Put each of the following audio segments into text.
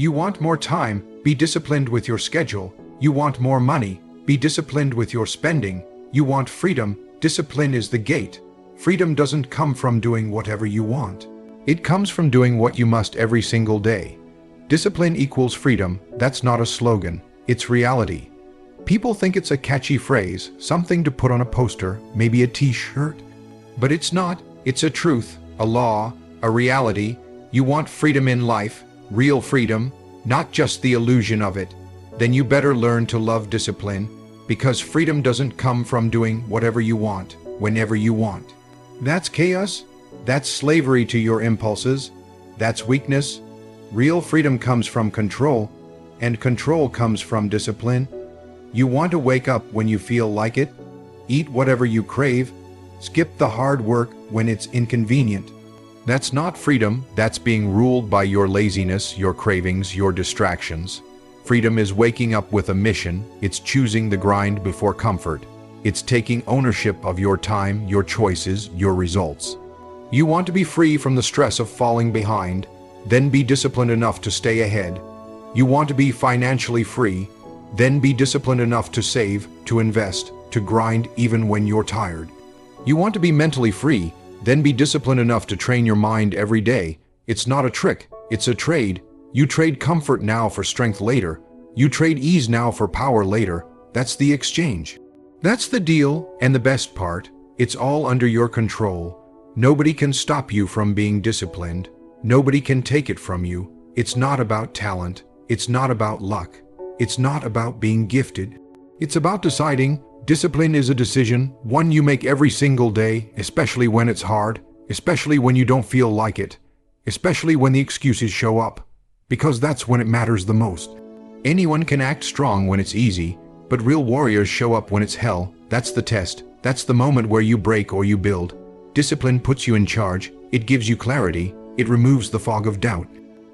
You want more time, be disciplined with your schedule. You want more money, be disciplined with your spending. You want freedom, discipline is the gate. Freedom doesn't come from doing whatever you want. It comes from doing what you must every single day. Discipline equals freedom, that's not a slogan, it's reality. People think it's a catchy phrase, something to put on a poster, maybe a t-shirt. But it's not, it's a truth, a law, a reality. You want freedom in life, real freedom, not just the illusion of it. Then you better learn to love discipline, because freedom doesn't come from doing whatever you want, whenever you want. That's chaos, that's slavery to your impulses, that's weakness. Real freedom comes from control, and control comes from discipline. You want to wake up when you feel like it, eat whatever you crave, skip the hard work when it's inconvenient. That's not freedom, that's being ruled by your laziness, your cravings, your distractions. Freedom is waking up with a mission, it's choosing the grind before comfort. It's taking ownership of your time, your choices, your results. You want to be free from the stress of falling behind, then be disciplined enough to stay ahead. You want to be financially free, then be disciplined enough to save, to invest, to grind even when you're tired. You want to be mentally free, then be disciplined enough to train your mind every day. It's not a trick, it's a trade. You trade comfort now for strength later. You trade ease now for power later. That's the exchange. That's the deal, and the best part, it's all under your control. Nobody can stop you from being disciplined. Nobody can take it from you. It's not about talent. It's not about luck. It's not about being gifted. It's about deciding. Discipline is a decision, one you make every single day, especially when it's hard, especially when you don't feel like it, especially when the excuses show up, because that's when it matters the most. Anyone can act strong when it's easy, but real warriors show up when it's hell. That's the test. That's the moment where you break or you build. Discipline puts you in charge. It gives you clarity. It removes the fog of doubt.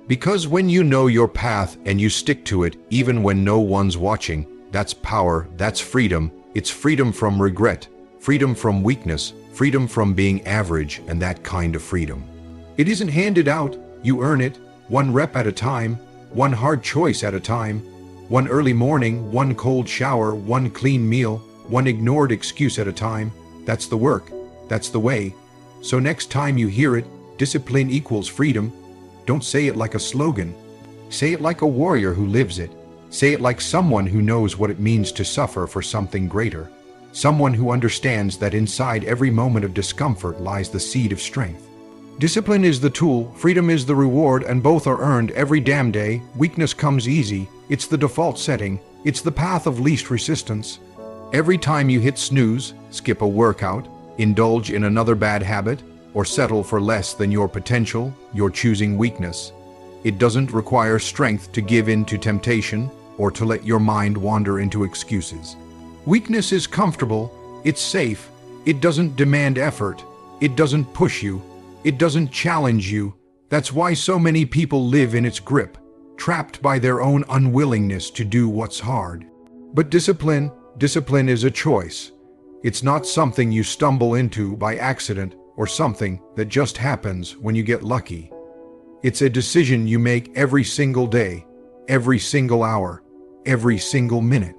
Because when you know your path and you stick to it, even when no one's watching, that's power, that's freedom. It's freedom from regret, freedom from weakness, freedom from being average, and that kind of freedom. It isn't handed out, you earn it, one rep at a time, one hard choice at a time, one early morning, one cold shower, one clean meal, one ignored excuse at a time. That's the work, that's the way. So next time you hear it, discipline equals freedom, don't say it like a slogan. Say it like a warrior who lives it. Say it like someone who knows what it means to suffer for something greater. Someone who understands that inside every moment of discomfort lies the seed of strength. Discipline is the tool, freedom is the reward, and both are earned every damn day. Weakness comes easy. It's the default setting. It's the path of least resistance. Every time you hit snooze, skip a workout, indulge in another bad habit, or settle for less than your potential, you're choosing weakness. It doesn't require strength to give in to temptation or to let your mind wander into excuses. Weakness is comfortable, it's safe, it doesn't demand effort, it doesn't push you, it doesn't challenge you. That's why so many people live in its grip, trapped by their own unwillingness to do what's hard. But discipline is a choice. It's not something you stumble into by accident or something that just happens when you get lucky. It's a decision you make every single day, every single hour, every single minute.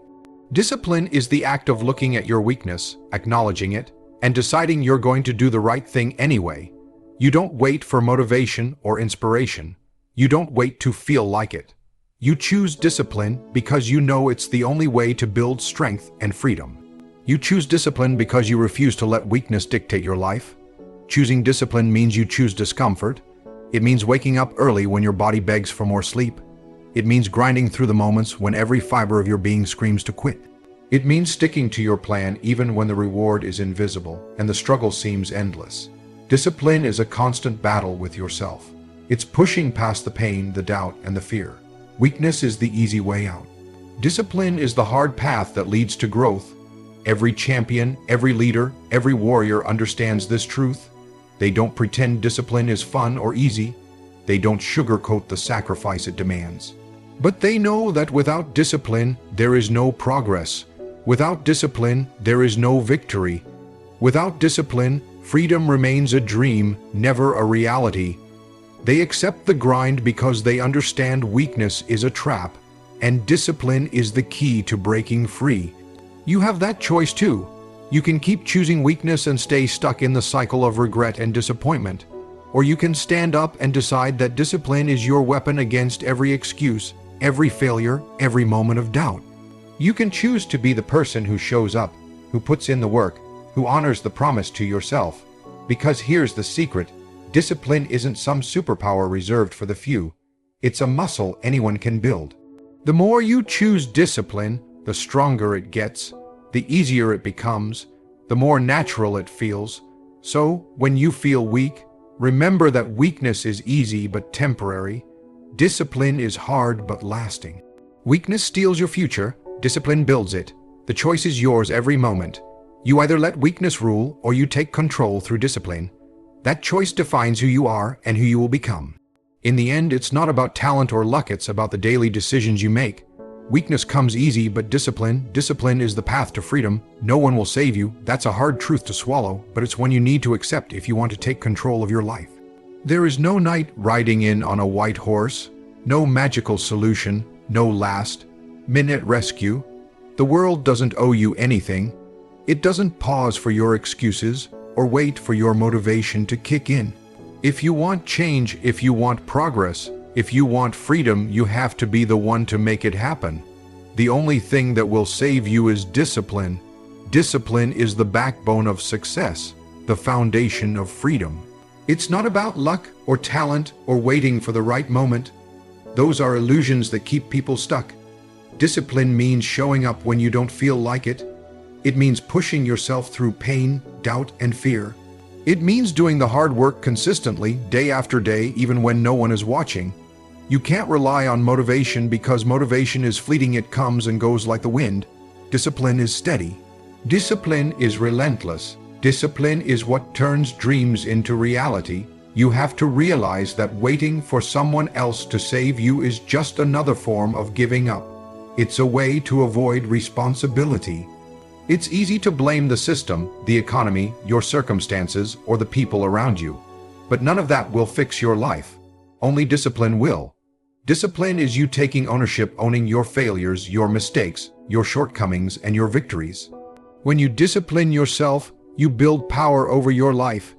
Discipline is the act of looking at your weakness, acknowledging it, and deciding you're going to do the right thing anyway. You don't wait for motivation or inspiration. You don't wait to feel like it. You choose discipline because you know it's the only way to build strength and freedom. You choose discipline because you refuse to let weakness dictate your life. Choosing discipline means you choose discomfort. It means waking up early when your body begs for more sleep. It means grinding through the moments when every fiber of your being screams to quit. It means sticking to your plan even when the reward is invisible and the struggle seems endless. Discipline is a constant battle with yourself. It's pushing past the pain, the doubt, and the fear. Weakness is the easy way out. Discipline is the hard path that leads to growth. Every champion, every leader, every warrior understands this truth. They don't pretend discipline is fun or easy. They don't sugarcoat the sacrifice it demands. But they know that without discipline, there is no progress. Without discipline, there is no victory. Without discipline, freedom remains a dream, never a reality. They accept the grind because they understand weakness is a trap, and discipline is the key to breaking free. You have that choice too. You can keep choosing weakness and stay stuck in the cycle of regret and disappointment. Or you can stand up and decide that discipline is your weapon against every excuse, every failure, every moment of doubt. You can choose to be the person who shows up, who puts in the work, who honors the promise to yourself. Because here's the secret: discipline isn't some superpower reserved for the few. It's a muscle anyone can build. The more you choose discipline, the stronger it gets, the easier it becomes, the more natural it feels. So, when you feel weak, remember that weakness is easy but temporary. Discipline is hard but lasting. Weakness steals your future, discipline builds it. The choice is yours every moment. You either let weakness rule or you take control through discipline. That choice defines who you are and who you will become. In the end, it's not about talent or luck, it's about the daily decisions you make. Weakness comes easy, but discipline is the path to freedom. No one will save you. That's a hard truth to swallow, but it's one you need to accept if you want to take control of your life. There is no knight riding in on a white horse, no magical solution, no last-minute rescue. The world doesn't owe you anything. It doesn't pause for your excuses or wait for your motivation to kick in. If you want change, if you want progress, if you want freedom, you have to be the one to make it happen. The only thing that will save you is discipline. Discipline is the backbone of success, the foundation of freedom. It's not about luck or talent or waiting for the right moment. Those are illusions that keep people stuck. Discipline means showing up when you don't feel like it. It means pushing yourself through pain, doubt, and fear. It means doing the hard work consistently, day after day, even when no one is watching. You can't rely on motivation because motivation is fleeting. It comes and goes like the wind. Discipline is steady. Discipline is relentless. Discipline is what turns dreams into reality. You have to realize that waiting for someone else to save you is just another form of giving up. It's a way to avoid responsibility. It's easy to blame the system, the economy, your circumstances, or the people around you. But none of that will fix your life. Only discipline will. Discipline is you taking ownership, owning your failures, your mistakes, your shortcomings, and your victories. When you discipline yourself, you build power over your life.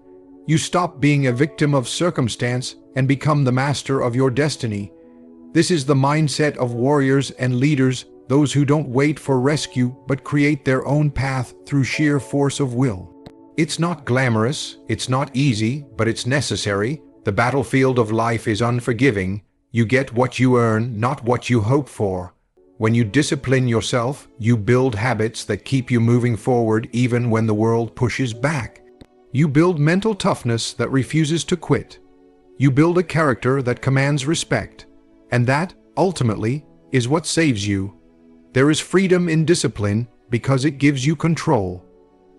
You stop being a victim of circumstance and become the master of your destiny. This is the mindset of warriors and leaders, those who don't wait for rescue but create their own path through sheer force of will. It's not glamorous, it's not easy, but it's necessary. The battlefield of life is unforgiving. You get what you earn, not what you hope for. When you discipline yourself, you build habits that keep you moving forward even when the world pushes back. You build mental toughness that refuses to quit. You build a character that commands respect. And that, ultimately, is what saves you. There is freedom in discipline because it gives you control.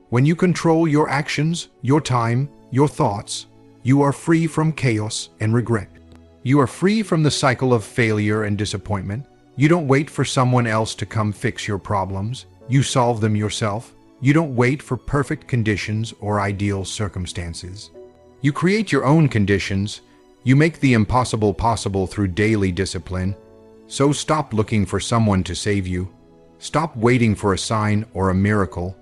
When you control your actions, your time, your thoughts, you are free from chaos and regret. You are free from the cycle of failure and disappointment. You don't wait for someone else to come fix your problems. You solve them yourself. You don't wait for perfect conditions or ideal circumstances. You create your own conditions. You make the impossible possible through daily discipline. So stop looking for someone to save you. Stop waiting for a sign or a miracle.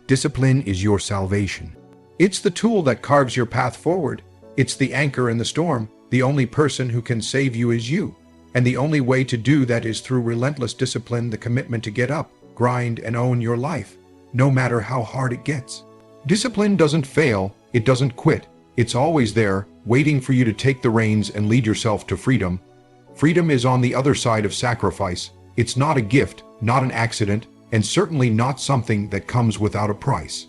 Discipline is your salvation. It's the tool that carves your path forward. It's the anchor in the storm. The only person who can save you is you. And the only way to do that is through relentless discipline, the commitment to get up, grind, and own your life, no matter how hard it gets. Discipline doesn't fail. It doesn't quit. It's always there, waiting for you to take the reins and lead yourself to freedom. Freedom is on the other side of sacrifice. It's not a gift, not an accident, and certainly not something that comes without a price.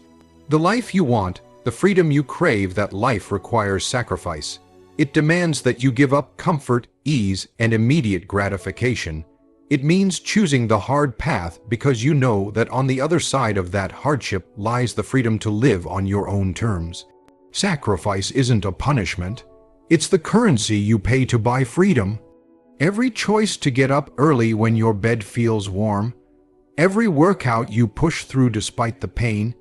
The life you want, the freedom you crave, that life requires sacrifice. It demands that you give up comfort, ease, and immediate gratification. It means choosing the hard path because you know that on the other side of that hardship lies the freedom to live on your own terms. Sacrifice isn't a punishment. It's the currency you pay to buy freedom. Every choice to get up early when your bed feels warm, every workout you push through despite the pain,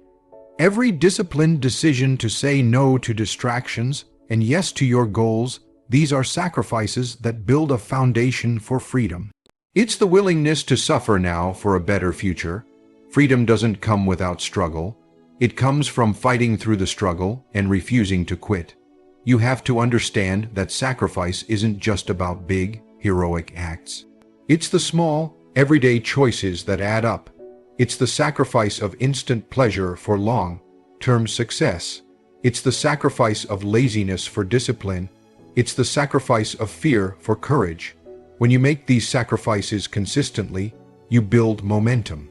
every disciplined decision to say no to distractions and yes to your goals, These are sacrifices that build a foundation for freedom. It's the willingness to suffer now for a better future. Freedom doesn't come without struggle. It comes from fighting through the struggle and refusing to quit. You have to understand that sacrifice isn't just about big, heroic acts. It's the small, everyday choices that add up. It's the sacrifice of instant pleasure for long-term success. It's the sacrifice of laziness for discipline. It's the sacrifice of fear for courage. When you make these sacrifices consistently, you build momentum.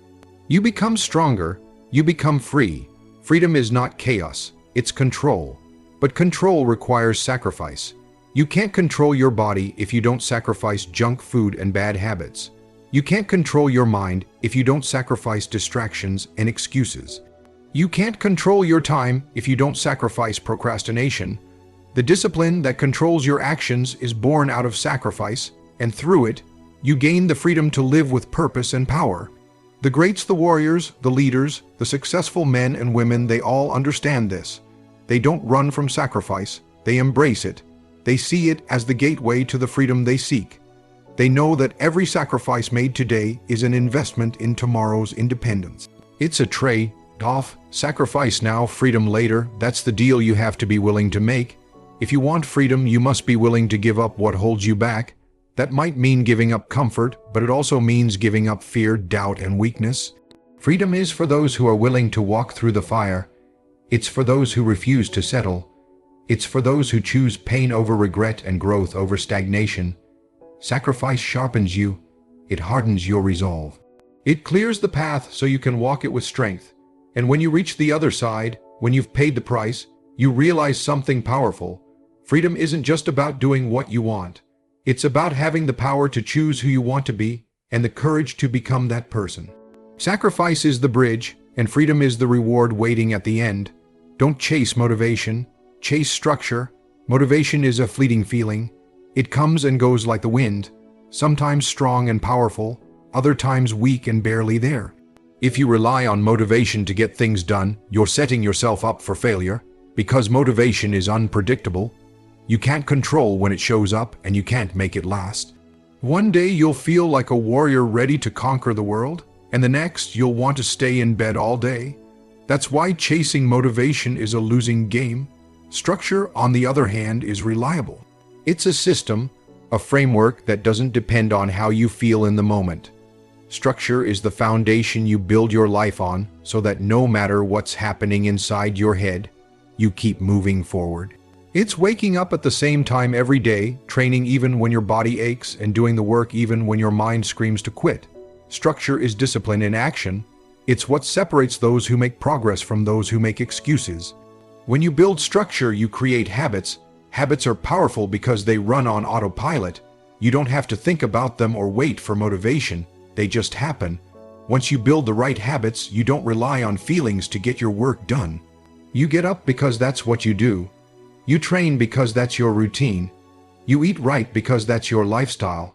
You become stronger. You become free. Freedom is not chaos, it's control. But control requires sacrifice. You can't control your body if you don't sacrifice junk food and bad habits. You can't control your mind if you don't sacrifice distractions and excuses. You can't control your time if you don't sacrifice procrastination. The discipline that controls your actions is born out of sacrifice, and through it, you gain the freedom to live with purpose and power. The greats, the warriors, the leaders, the successful men and women, they all understand this. They don't run from sacrifice, they embrace it. They see it as the gateway to the freedom they seek. They know that every sacrifice made today is an investment in tomorrow's independence. It's a trade-off. Sacrifice now, freedom later. That's the deal you have to be willing to make. If you want freedom, you must be willing to give up what holds you back. That might mean giving up comfort, but it also means giving up fear, doubt, and weakness. Freedom is for those who are willing to walk through the fire. It's for those who refuse to settle. It's for those who choose pain over regret and growth over stagnation. Sacrifice sharpens you. It hardens your resolve. It clears the path so you can walk it with strength. And when you reach the other side, when you've paid the price, you realize something powerful. Freedom isn't just about doing what you want. It's about having the power to choose who you want to be and the courage to become that person. Sacrifice is the bridge, and freedom is the reward waiting at the end. Don't chase motivation. Chase structure. Motivation is a fleeting feeling. It comes and goes like the wind, sometimes strong and powerful, other times weak and barely there. If you rely on motivation to get things done, you're setting yourself up for failure, because motivation is unpredictable. You can't control when it shows up, and you can't make it last. One day you'll feel like a warrior ready to conquer the world, and the next you'll want to stay in bed all day. That's why chasing motivation is a losing game. Structure, on the other hand, is reliable. It's a system, a framework that doesn't depend on how you feel in the moment. Structure is the foundation you build your life on so that no matter what's happening inside your head, you keep moving forward. It's waking up at the same time every day, training even when your body aches, and doing the work even when your mind screams to quit. Structure is discipline in action. It's what separates those who make progress from those who make excuses. When you build structure, you create habits. Habits are powerful because they run on autopilot. You don't have to think about them or wait for motivation. They just happen. Once you build the right habits, you don't rely on feelings to get your work done. You get up because that's what you do. You train because that's your routine. You eat right because that's your lifestyle.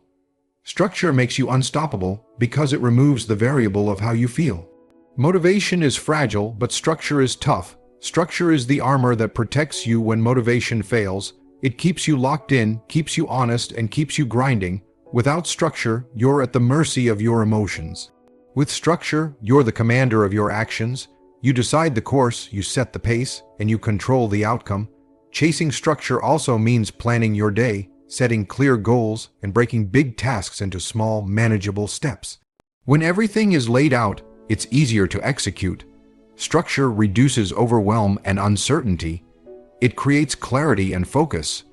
Structure makes you unstoppable because it removes the variable of how you feel. Motivation is fragile, but structure is tough. Structure is the armor that protects you when motivation fails. It keeps you locked in, keeps you honest, and keeps you grinding. Without structure, you're at the mercy of your emotions. With structure, you're the commander of your actions. You decide the course, you set the pace, and you control the outcome. Chasing structure also means planning your day, setting clear goals, and breaking big tasks into small, manageable steps. When everything is laid out, it's easier to execute. Structure reduces overwhelm and uncertainty. It creates clarity and focus.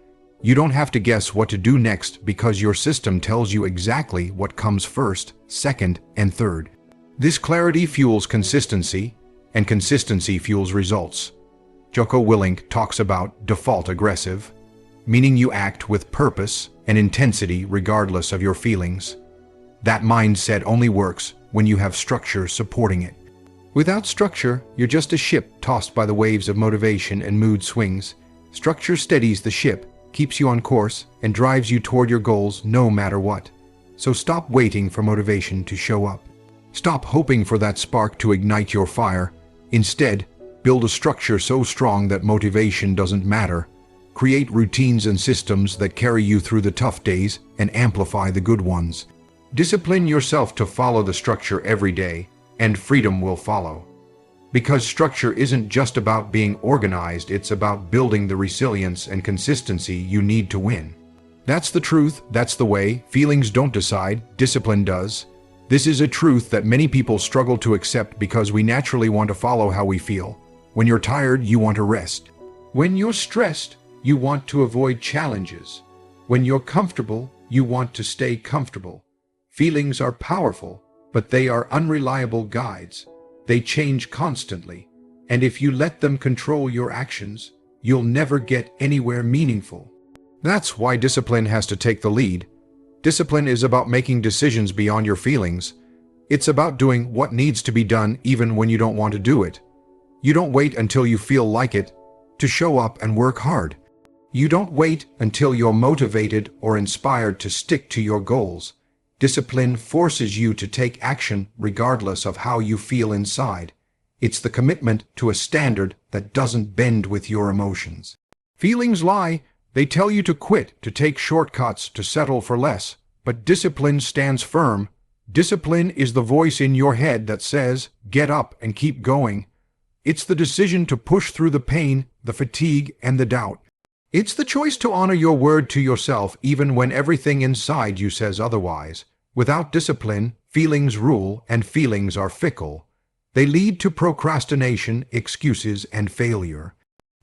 You don't have to guess what to do next because your system tells you exactly what comes first, second, and third. This clarity fuels consistency, and consistency fuels results. Jocko Willink talks about default aggressive, meaning you act with purpose and intensity regardless of your feelings. That mindset only works when you have structure supporting it. Without structure, you're just a ship tossed by the waves of motivation and mood swings. Structure steadies the ship, keeps you on course, and drives you toward your goals no matter what. So stop waiting for motivation to show up. Stop hoping for that spark to ignite your fire. Instead, build a structure so strong that motivation doesn't matter. Create routines and systems that carry you through the tough days and amplify the good ones. Discipline yourself to follow the structure every day, and freedom will follow. Because structure isn't just about being organized, it's about building the resilience and consistency you need to win. That's the truth, that's the way. Feelings don't decide, discipline does. This is a truth that many people struggle to accept because we naturally want to follow how we feel. When you're tired, you want to rest. When you're stressed, you want to avoid challenges. When you're comfortable, you want to stay comfortable. Feelings are powerful, but they are unreliable guides. They change constantly, and if you let them control your actions, you'll never get anywhere meaningful. That's why discipline has to take the lead. Discipline is about making decisions beyond your feelings. It's about doing what needs to be done even when you don't want to do it. You don't wait until you feel like it to show up and work hard. You don't wait until you're motivated or inspired to stick to your goals. Discipline forces you to take action regardless of how you feel inside. It's the commitment to a standard that doesn't bend with your emotions. Feelings lie. They tell you to quit, to take shortcuts, to settle for less. But discipline stands firm. Discipline is the voice in your head that says, get up and keep going. It's the decision to push through the pain, the fatigue, and the doubt. It's the choice to honor your word to yourself even when everything inside you says otherwise. Without discipline, feelings rule, and feelings are fickle. They lead to procrastination, excuses, and failure.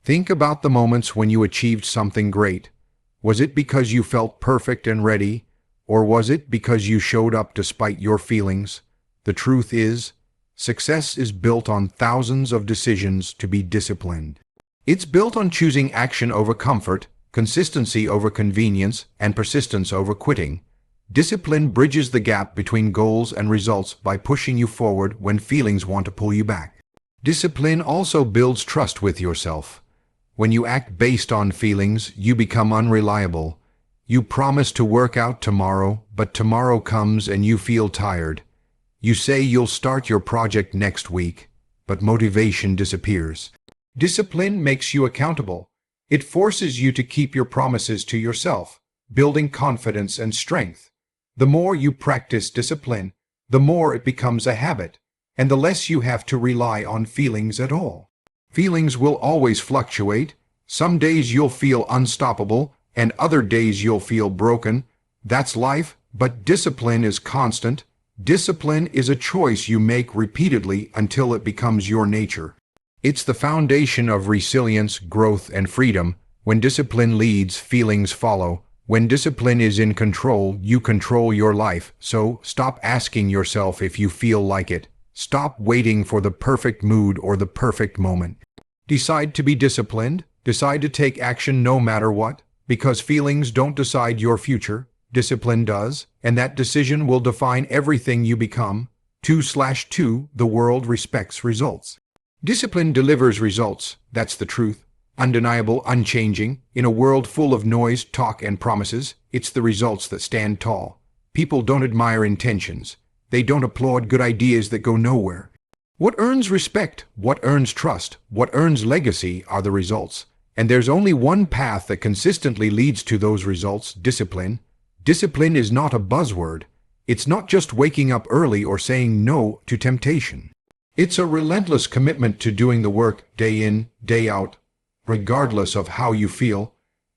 Think about the moments when you achieved something great. Was it because you felt perfect and ready, or was it because you showed up despite your feelings? The truth is, success is built on thousands of decisions to be disciplined. It's built on choosing action over comfort, consistency over convenience, and persistence over quitting. Discipline bridges the gap between goals and results by pushing you forward when feelings want to pull you back. Discipline also builds trust with yourself. When you act based on feelings, you become unreliable. You promise to work out tomorrow, but tomorrow comes and you feel tired. You say you'll start your project next week, but motivation disappears. Discipline makes you accountable. It forces you to keep your promises to yourself, building confidence and strength. The more you practice discipline, the more it becomes a habit, and the less you have to rely on feelings at all. Feelings will always fluctuate. Some days you'll feel unstoppable, and other days you'll feel broken. That's life, but discipline is constant. Discipline is a choice you make repeatedly until it becomes your nature. It's the foundation of resilience, growth, and freedom. When discipline leads, feelings follow. When discipline is in control, you control your life. So stop asking yourself if you feel like it. Stop waiting for the perfect mood or the perfect moment. Decide to be disciplined. Decide to take action no matter what. Because feelings don't decide your future. Discipline does, and that decision will define everything you become. 2/2, the world respects results. Discipline delivers results, that's the truth. Undeniable, unchanging. In a world full of noise, talk, and promises, it's the results that stand tall. People don't admire intentions. They don't applaud good ideas that go nowhere. What earns respect, what earns trust, what earns legacy are the results. And there's only one path that consistently leads to those results: discipline. Discipline is not a buzzword. It's not just waking up early or saying no to temptation. It's a relentless commitment to doing the work day in, day out, regardless of how you feel.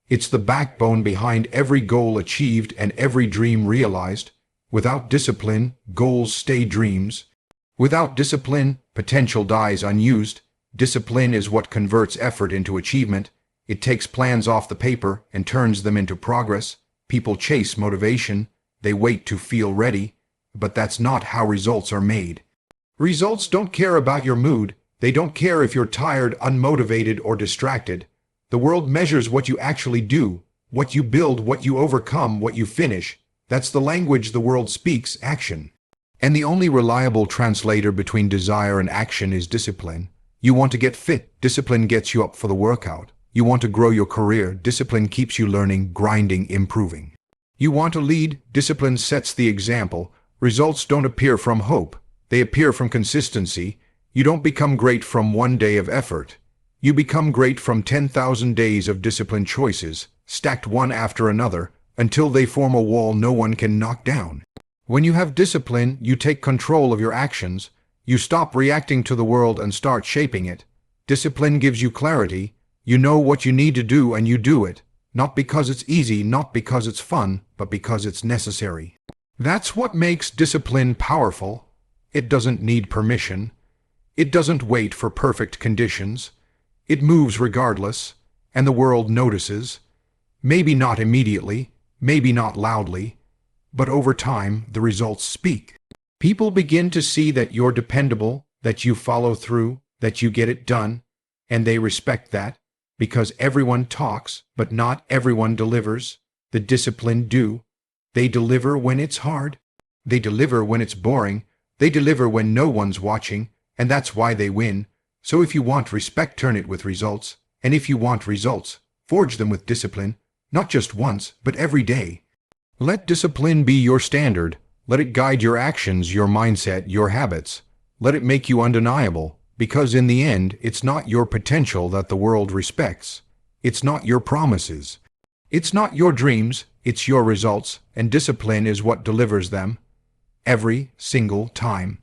It's the backbone behind every goal achieved and every dream realized. Without discipline, goals stay dreams. Without discipline, potential dies unused. Discipline is what converts effort into achievement. It takes plans off the paper and turns them into progress. People chase motivation. They wait to feel ready. But that's not how results are made. Results don't care about your mood. They don't care if you're tired, unmotivated, or distracted. The world measures what you actually do, what you build, what you overcome, what you finish. That's the language the world speaks: action. And the only reliable translator between desire and action is discipline. You want to get fit, discipline gets you up for the workout. You want to grow your career, discipline keeps you learning, grinding, improving. You want to lead, discipline sets the example. Results don't appear from hope. They appear from consistency. You don't become great from one day of effort. You become great from 10,000 days of disciplined choices, stacked one after another, until they form a wall no one can knock down. When you have discipline, you take control of your actions. You stop reacting to the world and start shaping it. Discipline gives you clarity. You know what you need to do and you do it. Not because it's easy, not because it's fun, but because it's necessary. That's what makes discipline powerful. It doesn't need permission. It doesn't wait for perfect conditions. It moves regardless, and the world notices. Maybe not immediately, maybe not loudly, but over time the results speak. People begin to see that you're dependable, that you follow through, that you get it done, and they respect that, because everyone talks, but not everyone delivers. The disciplined do. They deliver when it's hard. They deliver when it's boring. They deliver when no one's watching, and that's why they win. So if you want respect, turn it with results. And if you want results, forge them with discipline, not just once, but every day. Let discipline be your standard. Let it guide your actions, your mindset, your habits. Let it make you undeniable, because in the end, it's not your potential that the world respects. It's not your promises. It's not your dreams, it's your results, and discipline is what delivers them. Every single time.